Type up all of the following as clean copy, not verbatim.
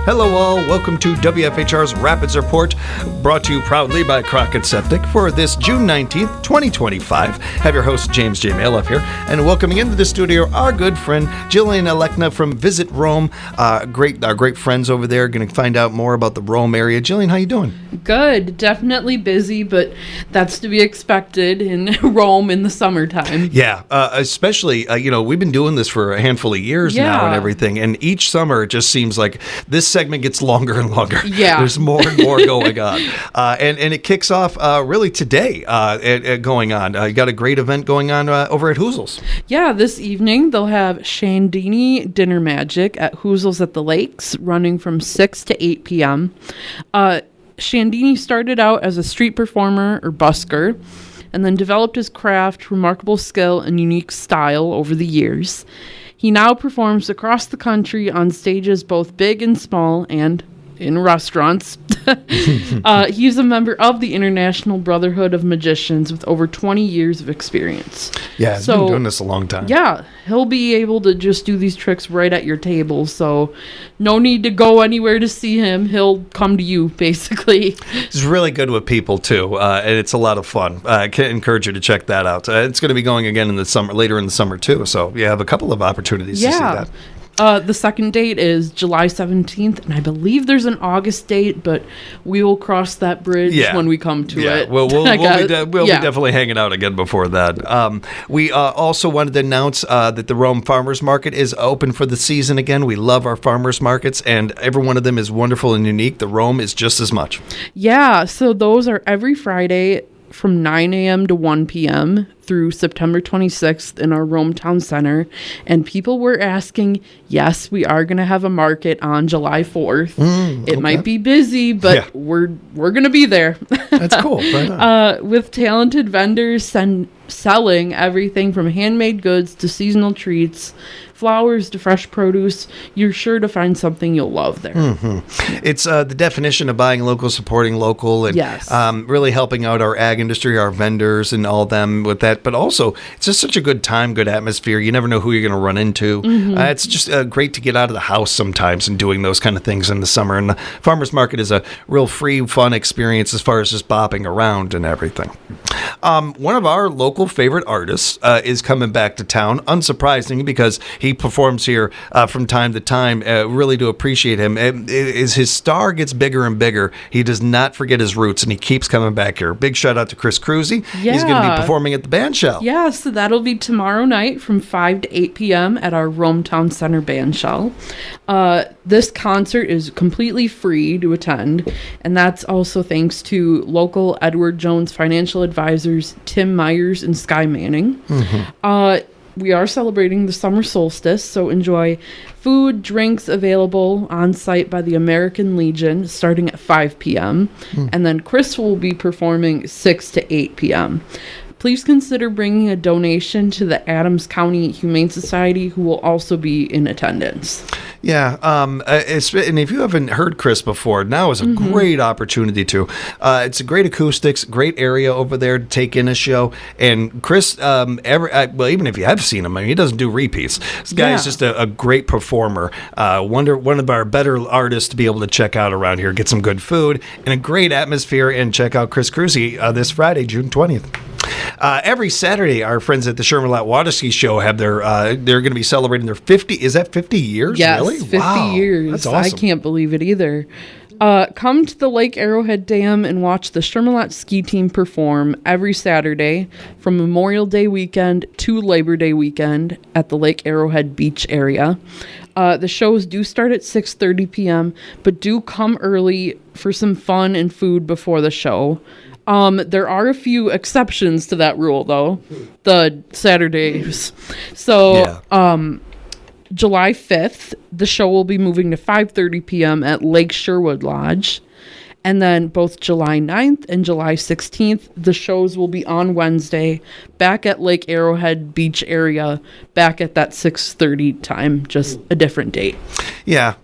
Hello all, welcome to WFHR's Rapids Report, brought to you proudly by Crockett Septic for this June 19th, 2025. Have your host, James J. Malouf here, and welcoming into the studio our good friend, Jillian Alekna from Visit Rome. Our great friends over there, going to find out more about the Rome area. Jillian, how you doing? Good. Definitely busy, but that's to be expected in Rome in the summertime. Yeah, especially, we've been doing this for a handful of years now and everything, and each summer it just seems like this segment gets longer and longer. Yeah. There's more and more going on. And it kicks off really today going on. You got a great event going on over at Hoozle's. Yeah, this evening they'll have Shandini Dinner Magic at Hoozle's at the Lakes running from 6 to 8 p.m. Shandini started out as a street performer or busker and then developed his craft, remarkable skill, and unique style over the years. He now performs across the country on stages both big and small and in restaurants. He's a member of the International Brotherhood of Magicians with over 20 years of experience. Yeah, he's been doing this a long time. Yeah, he'll be able to just do these tricks right at your table, so no need to go anywhere to see him. He'll come to you, basically. He's really good with people, too, and it's a lot of fun. I can encourage you to check that out. It's going to be going again in the summer, later in the summer, too, so you have a couple of opportunities to see that. The second date is July 17th, and I believe there's an August date, but we will cross that bridge when we come to it. We'll be definitely hanging out again before that. We also wanted to announce that the Rome Farmers Market is open for the season again. We love our farmers markets, and every one of them is wonderful and unique. The Rome is just as much. Yeah, so those are every Friday from 9 a.m. to 1 p.m. through September 26th in our Rome Town Center. And people were asking, yes, we are going to have a market on July 4th. It might be busy, but we're going to be there. That's cool. Right on. With talented vendors selling everything from handmade goods to seasonal treats, flowers to fresh produce. You're sure to find something you'll love there. Mm-hmm. It's the definition of buying local, supporting local, and really helping out our ag industry, our vendors, and all them with that. But also, it's just such a good time, good atmosphere. You never know who you're going to run into. Mm-hmm. It's just great to get out of the house sometimes and doing those kind of things in the summer. And the farmers market is a real free, fun experience as far as just bopping around and everything. One of our local favorite artists is coming back to town, unsurprising because he performs here from time to time. Really do appreciate him. As his star gets bigger and bigger, he does not forget his roots, and he keeps coming back here. Big shout out to Chris Cruzy. Yeah. He's going to be performing at the band shell. Yeah, so that'll be tomorrow night from 5 to 8 p.m. at our Rome Town Center band shell. This concert is completely free to attend, and that's also thanks to local Edward Jones financial advisors Tim Myers and Sky Manning. Mm-hmm. We are celebrating the summer solstice, so enjoy food, drinks available on site by the American Legion starting at 5 p.m. And then Chris will be performing 6 to 8 p.m. Please consider bringing a donation to the Adams County Humane Society, who will also be in attendance. Yeah, and if you haven't heard Chris before, now is a great opportunity to. It's a great acoustics, great area over there to take in a show. And Chris, even if you have seen him, I mean, he doesn't do repeats. This guy is just a great performer. One of our better artists to be able to check out around here, get some good food and a great atmosphere, and check out Chris Cruzy this Friday, June 20th. Every Saturday, our friends at the Sherman-Lott Water Ski Show have they're going to be celebrating their 50. Is that 50 years? Yes, really? 50 wow. years. That's awesome. I can't believe it either. Come to the Lake Arrowhead Dam and watch the Sherman-Lott ski team perform every Saturday from Memorial Day weekend to Labor Day weekend at the Lake Arrowhead Beach area. The shows do start at 6:30 p.m., but do come early for some fun and food before the show. There are a few exceptions to that rule, though, the Saturdays. So, July 5th, the show will be moving to 5:30 p.m. at Lake Sherwood Lodge. And then both July 9th and July 16th, the shows will be on Wednesday, back at Lake Arrowhead Beach area, back at that 6:30 time, just a different date. Yeah,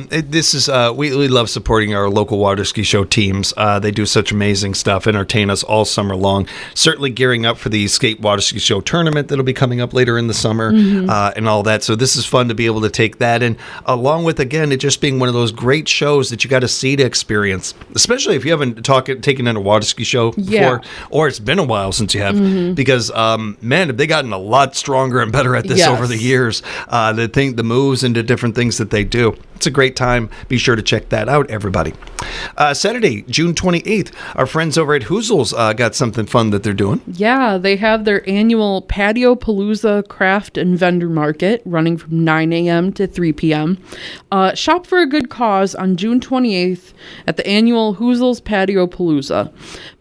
this is we love supporting our local water ski show teams. They do such amazing stuff, entertain us all summer long. Certainly gearing up for the skate water ski show tournament that'll be coming up later in the summer and all that. So this is fun to be able to take that in, along with, again, it just being one of those great shows that you got to see to experience, especially if you haven't taken in a water ski show before, or it's been a while since you have, because man, have they gotten a lot stronger and better at this over the years. The moves into different things that they do. It's a great time. Be sure to check that out, everybody. Saturday, June 28th, our friends over at Hoozle's got something fun that they're doing. Yeah, they have their annual Patio Palooza Craft and Vendor Market running from 9 a.m. to 3 p.m. Shop for a good cause on June 28th at the annual Hoozle's Patio Palooza.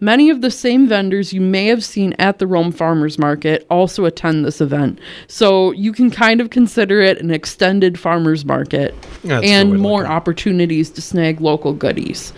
Many of the same vendors you may have seen at the Rome Farmers Market also attend this event. So you can kind of consider it an extended farmers market. And more opportunities to snag local goodies.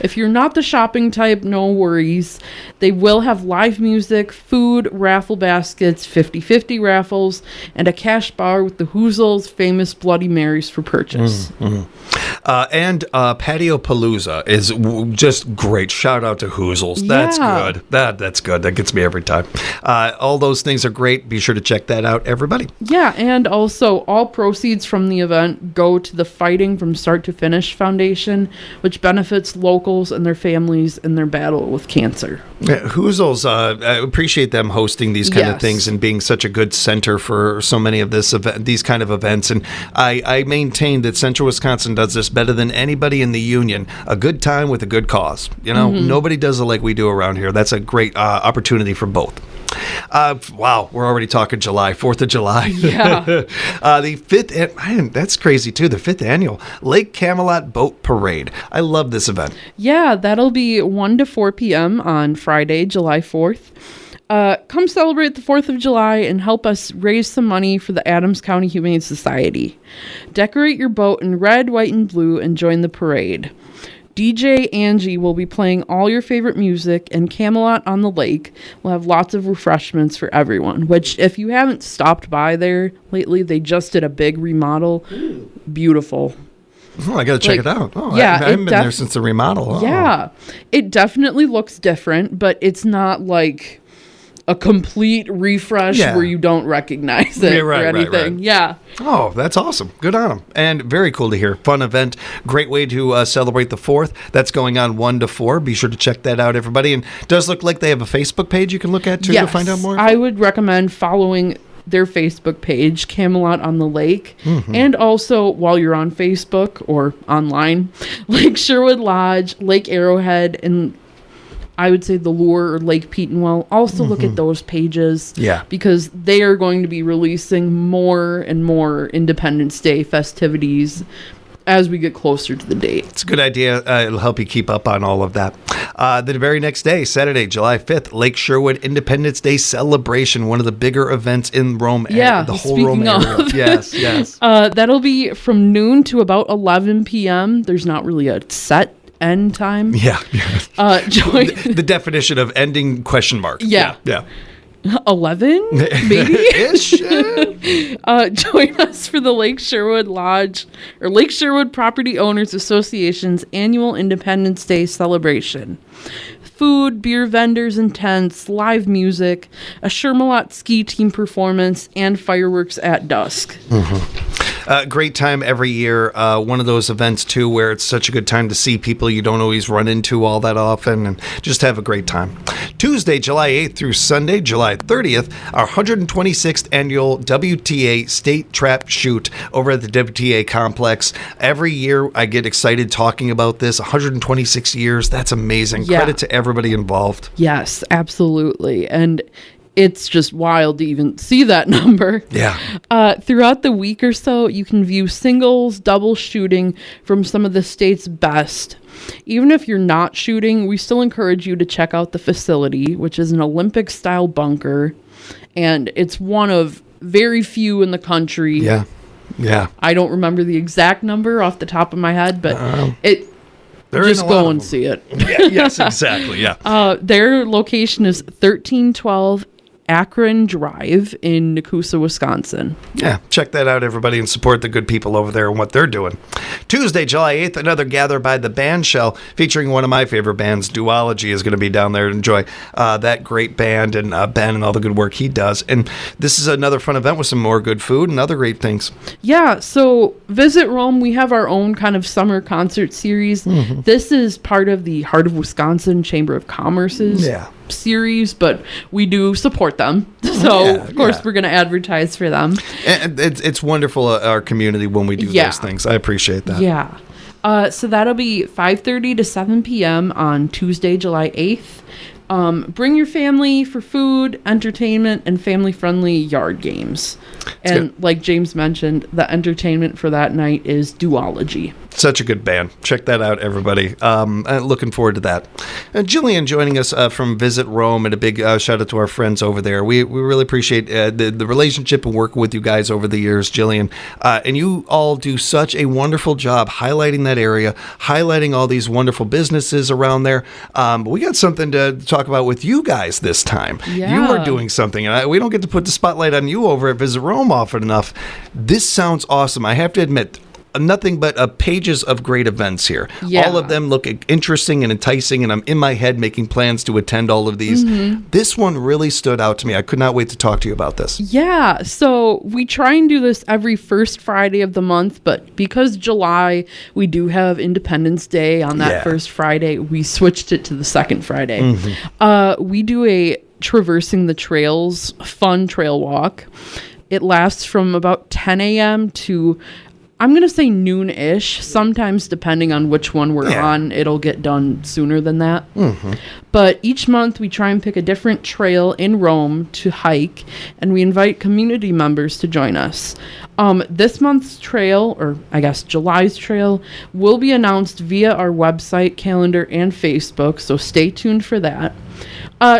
If you're not the shopping type, no worries. They will have live music, food, raffle baskets, 50-50 raffles, and a cash bar with the Hoozle's famous Bloody Marys for purchase. And Patio Palooza is just great. Shout out to Hoozle's. That's good. That's good. That gets me every time. All those things are great. Be sure to check that out, everybody. Yeah, and also all proceeds from the event go to the Fighting from Start to Finish Foundation, which benefits locals and their families in their battle with cancer. Yeah, Hoozle's, I appreciate them hosting these kind of things and being such a good center for so many of these kind of events. And I maintain that Central Wisconsin does this better than anybody in the union. A good time with a good cause. You know, nobody does it like we do around here. That's a great opportunity for both. Wow, we're already talking July, 4th of July. Yeah. The 5th, that's crazy too, the 5th annual Lake Camelot Boat Parade. I love this event. Yeah, that'll be 1 to 4 p.m. on Friday, July 4th. Come celebrate the 4th of July and help us raise some money for the Adams County Humane Society. Decorate your boat in red, white, and blue and join the parade. DJ Angie will be playing all your favorite music, and Camelot on the Lake will have lots of refreshments for everyone, which, if you haven't stopped by there lately, they just did a big remodel. Beautiful. Oh, I got to check it out. Oh, yeah, I haven't been there since the remodel. Oh. Yeah, it definitely looks different, but it's not like a complete refresh where you don't recognize it or anything. Right. Yeah. Oh, that's awesome. Good on them. And very cool to hear. Fun event. Great way to celebrate the 4th. That's going on 1 to 4. Be sure to check that out, everybody. And it does look like they have a Facebook page you can look at, too, to find out more? I would recommend following their Facebook page, Camelot on the Lake. And also, while you're on Facebook or online, Lake Sherwood Lodge, Lake Arrowhead, and I would say the Lure or Lake Petenwell. Also look at those pages. Yeah. Because they are going to be releasing more and more Independence Day festivities as we get closer to the date. It's a good idea. It'll help you keep up on all of that. The very next day, Saturday, July 5th, Lake Sherwood Independence Day celebration, one of the bigger events in Rome. Yeah, the whole Rome area. Yes. That'll be from noon to about 11 p.m. There's not really a set end time. Yeah. Join the definition of ending question mark. Yeah. 11 maybe ish. Join us for the Lake Sherwood Lodge or Lake Sherwood Property Owners Association's annual Independence Day celebration. Food, beer vendors and tents, live music, a Shermalot ski team performance, and fireworks at dusk. Great time every year. One of those events, too, where it's such a good time to see people you don't always run into all that often and just have a great time. Tuesday, July 8th through Sunday, July 30th, our 126th annual WTA State Trap Shoot over at the WTA Complex. Every year I get excited talking about this. 126 years. That's amazing. Yeah. Credit to everybody involved. Yes, absolutely. And it's just wild to even see that number. Yeah. Throughout the week or so, you can view singles, double shooting from some of the state's best. Even if you're not shooting, we still encourage you to check out the facility, which is an Olympic-style bunker, and it's one of very few in the country. Yeah. I don't remember the exact number off the top of my head, but Just go and see it. Yes, exactly. Yeah. Their location is 1312 Akron Drive in Nakusa, Wisconsin. Yeah, check that out, everybody, and support the good people over there and what they're doing. Tuesday, July 8th, another Gather by the Bandshell featuring one of my favorite bands, Duology, is going to be down there to enjoy that great band and Ben and all the good work he does. And this is another fun event with some more good food and other great things. Yeah, so Visit Rome, we have our own kind of summer concert series. This is part of the Heart of Wisconsin Chamber of Commerce's series, but we do support them. So, of course, we're going to advertise for them. And it's wonderful, our community, when we do those things. I appreciate that. Yeah. So that'll be 5:30 to 7 p.m. on Tuesday, July 8th. Bring your family for food, entertainment, and family-friendly yard games. And like James mentioned, the entertainment for that night is Duology. Such a good band. Check that out, everybody. Looking forward to that. Jillian joining us from Visit Rome, and a big shout out to our friends over there. We really appreciate the relationship and working with you guys over the years, Jillian. And you all do such a wonderful job highlighting that area, highlighting all these wonderful businesses around there. But we got something to talk about with you guys this time. Yeah. You are doing something, and we don't get to put the spotlight on you over at Visit Rome often enough. This sounds awesome. I have to admit, nothing but pages of great events here. Yeah. All of them look interesting and enticing, and I'm in my head making plans to attend all of these. This one really stood out to me. I could not wait to talk to you about this. Yeah, so we try and do this every first Friday of the month, but because July, we do have Independence Day on that first Friday, we switched it to the second Friday. We do a Traversing the Trails fun trail walk. It lasts from about 10 a.m. to, I'm going to say, noon-ish. Sometimes, depending on which one we're on, it'll get done sooner than that. But each month, we try and pick a different trail in Rome to hike, and we invite community members to join us. This month's trail, or I guess July's trail, will be announced via our website, calendar, and Facebook, so stay tuned for that.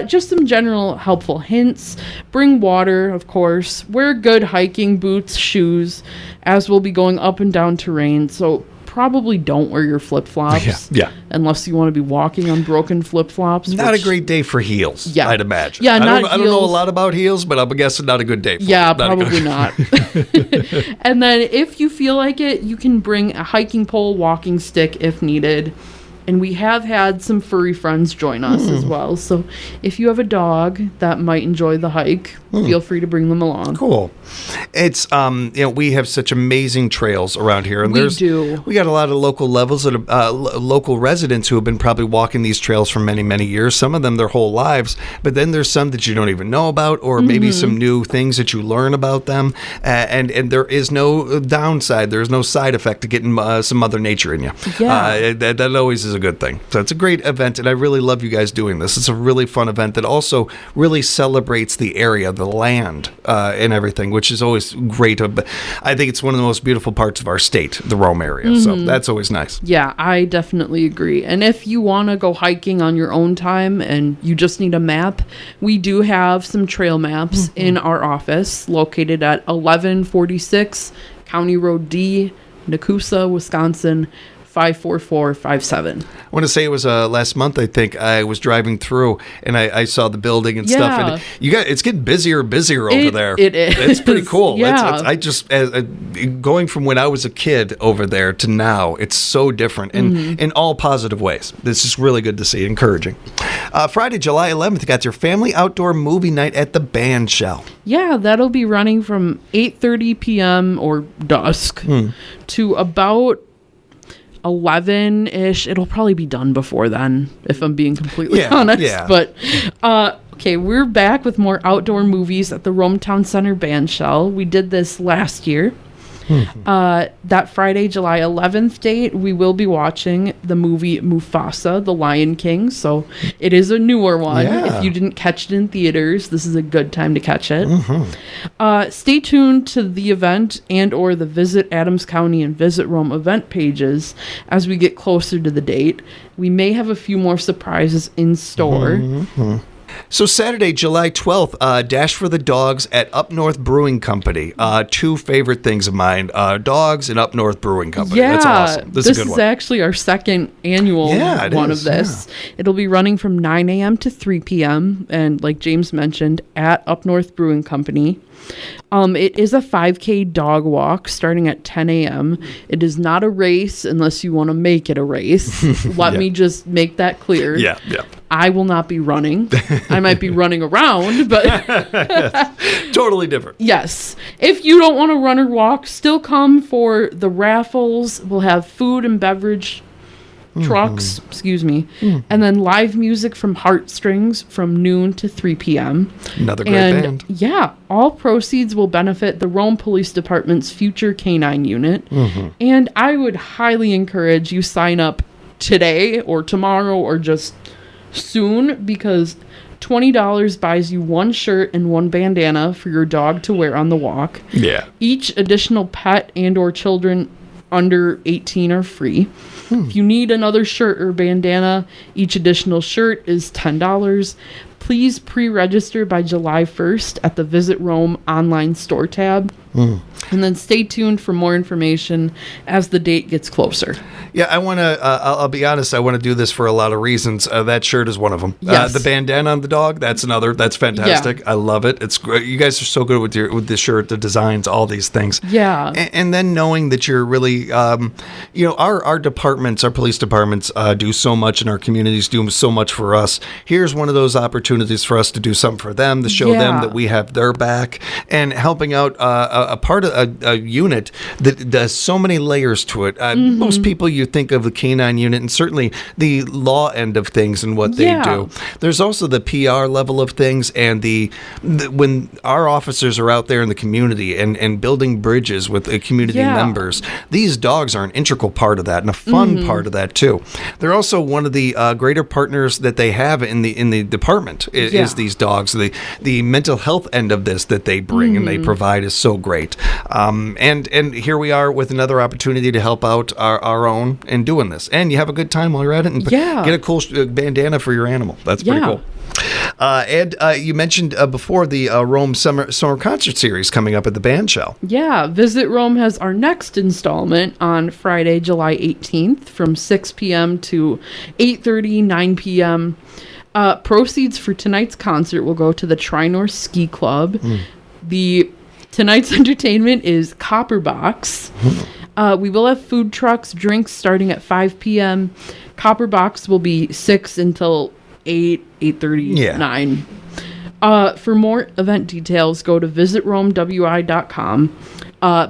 Just some general helpful hints. Bring water, of course. Wear good hiking boots, shoes, as we'll be going up and down terrain. So probably don't wear your flip-flops. Unless you want to be walking on broken flip-flops. Not a great day for heels, I'd imagine. Yeah, I don't know a lot about heels, but I'm guessing not a good day for them. Probably not. And then if you feel like it, you can bring a hiking pole, walking stick if needed. And we have had some furry friends join us as well. So if you have a dog that might enjoy the hike, feel free to bring them along. Cool. It's, we have such amazing trails around here. And we do. We got a lot of local local residents who have been probably walking these trails for many, many years. Some of them their whole lives. But then there's some that you don't even know about, or maybe some new things that you learn about them. And there is no downside. There's no side effect to getting some Mother Nature in you. Yeah. That always is a good thing. So it's a great event, and I really love you guys doing this. It's a really fun event that also really celebrates the area, the land, and everything, which is always great. I think it's one of the most beautiful parts of our state, the Rome area. So that's always nice. Yeah, I definitely agree. And if you want to go hiking on your own time and you just need a map, we do have some trail maps in our office located at 1146 County Road D, Nakusa, Wisconsin, 54457. I want to say it was last month. I think I was driving through and I saw the building and stuff. And it's getting busier and busier over there. It is. It's pretty cool. Yeah. I just going from when I was a kid over there to now, it's so different in all positive ways. This is really good to see. Encouraging. Friday, July 11th, you got your family outdoor movie night at the Bandshell. Yeah, that'll be running from 8:30 p.m. or dusk to about 11-ish. It'll probably be done before then, if I'm being completely honest. Yeah. But okay, we're back with more outdoor movies at the Rome Town Center Bandshell. We did this last year. That Friday, July 11th date, we will be watching the movie Mufasa, The Lion King. So it is a newer one. Yeah. If you didn't catch it in theaters, this is a good time to catch it. Stay tuned to the event and or the Visit Adams County and Visit Rome event pages as we get closer to the date. We may have a few more surprises in store. So Saturday, July 12th, Dash for the Dogs at Up North Brewing Company. Two favorite things of mine, dogs and Up North Brewing Company. Yeah, that's awesome. This is a good one. Actually our second annual one of this. Yeah. It'll be running from 9 a.m. to 3 p.m. and like James mentioned, at Up North Brewing Company. It is a 5K dog walk starting at 10 a.m. It is not a race unless you want to make it a race. Let me just make that clear. Yeah. I will not be running. I might be running around, but... Totally different. Yes. If you don't want to run or walk, still come for the raffles. We'll have food and beverage trucks, and then live music from Heartstrings from noon to 3 p.m. Another great band. Yeah, all proceeds will benefit the Rome Police Department's future canine unit. And I would highly encourage you sign up today or tomorrow or just soon, because $20 buys you one shirt and one bandana for your dog to wear on the walk. Yeah. Each additional pet and or children under 18 are free. If you need another shirt or bandana, each additional shirt is $10. Please pre-register by July 1st at the Visit Rome online store tab. And then stay tuned for more information as the date gets closer. Yeah, I want to, I'll be honest, I want to do this for a lot of reasons. That shirt is one of them. Yes. The bandana on the dog, that's another. That's fantastic. Yeah. I love it. It's great. You guys are so good with the shirt, the designs, all these things. Yeah. And then knowing that you're really, our departments, our police departments do so much in our communities, do so much for us. Here's one of those opportunities for us to do something for them, to show them that we have their back, and helping out a part of a unit that does so many layers to it. Most people, you think of the canine unit and certainly the law end of things and what they do. There's also the PR level of things, and the when our officers are out there in the community and building bridges with the community members, these dogs are an integral part of that and a fun part of that too. They're also one of the greater partners that they have in the department is these dogs. The mental health end of this that they bring and they provide is so great. And here we are with another opportunity to help out our own in doing this. And you have a good time while you're at it, and get a cool bandana for your animal. That's pretty cool. Ed, you mentioned before the Rome Summer Concert Series coming up at the band shell. Yeah, Visit Rome has our next installment on Friday, July 18th from 6 p.m. to 8:30, 9 p.m. Proceeds for tonight's concert will go to the Tri-North Ski Club. Tonight's entertainment is Copper Box. We will have food trucks, drinks starting at 5 p.m. Copper Box will be 6 until 8:30, 9. For more event details, go to visitromewi.com.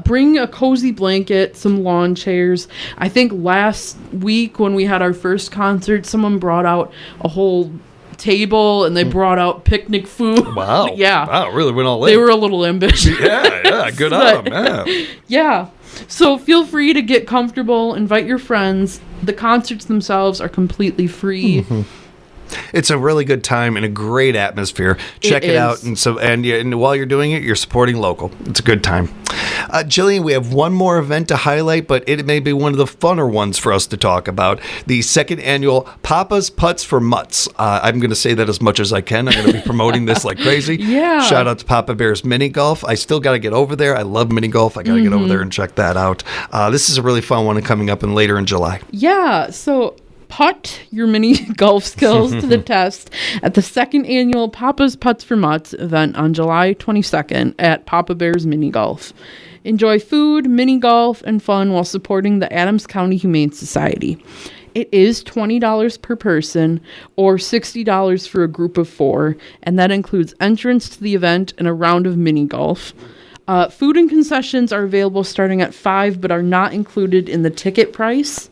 Bring a cozy blanket, some lawn chairs. I think last week when we had our first concert, someone brought out a whole table and they brought out picnic food. Wow. Wow, really went all in. They were a little ambitious. Good on them. Yeah. So feel free to get comfortable, invite your friends. The concerts themselves are completely free. It's a really good time and a great atmosphere. Check it out, and while you're doing it, you're supporting local. It's a good time. Jillian, we have one more event to highlight, but it may be one of the funner ones for us to talk about. The second annual Papa's Putts for Mutts. I'm going to say that as much as I can. I'm going to be promoting this like crazy. Shout out to Papa Bear's Mini Golf. I still got to get over there. I love mini golf. I got to get over there and check that out. This is a really fun one coming up later in July. Yeah, so put your mini golf skills to the test at the second annual Papa's Putts for Mutts event on July 22nd at Papa Bear's Mini Golf. Enjoy food, mini golf, and fun while supporting the Adams County Humane Society. It is $20 per person or $60 for a group of 4, and that includes entrance to the event and a round of mini golf. Food and concessions are available starting at $5 but are not included in the ticket price.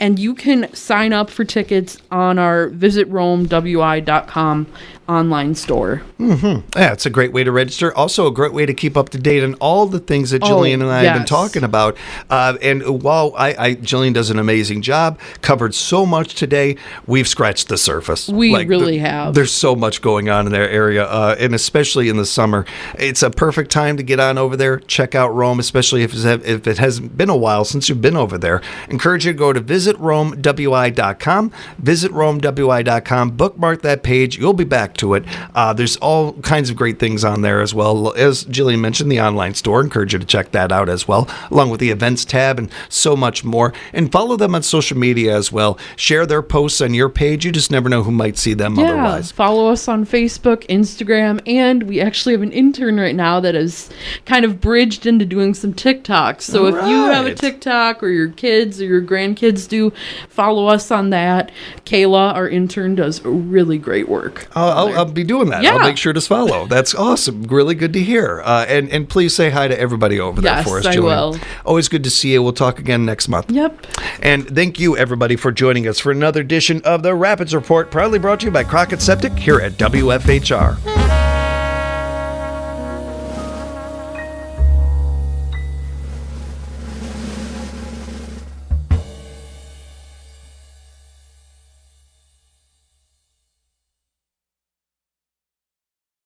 And you can sign up for tickets on our visitromewi.com online store. Yeah, it's a great way to register. Also a great way to keep up to date on all the things that Jillian and I have been talking about. And while Jillian does an amazing job, covered so much today, we've scratched the surface. We really have. There's so much going on in their area, and especially in the summer. It's a perfect time to get on over there, check out Rome, especially if it hasn't been a while since you've been over there. Encourage you to go to visitromewi.com, visitromewi.com, bookmark that page. You'll be back back to it. There's all kinds of great things on there as well. As Jillian mentioned, the online store. Encourage you to check that out as well, along with the events tab and so much more. And follow them on social media as well. Share their posts on your page. You just never know who might see them otherwise. Follow us on Facebook, Instagram, and we actually have an intern right now that is kind of bridged into doing some TikToks. So if you have a TikTok or your kids or your grandkids do, follow us on that. Kayla, our intern, does really great work. I'll be doing that. I'll make sure to follow. That's awesome. Really good to hear. And please say hi to everybody over there for us, Jillian. Yes, I will. Always good to see you. We'll talk again next month. Yep. And thank you, everybody, for joining us for another edition of the Rapids Report, proudly brought to you by Crockett Septic here at WFHR.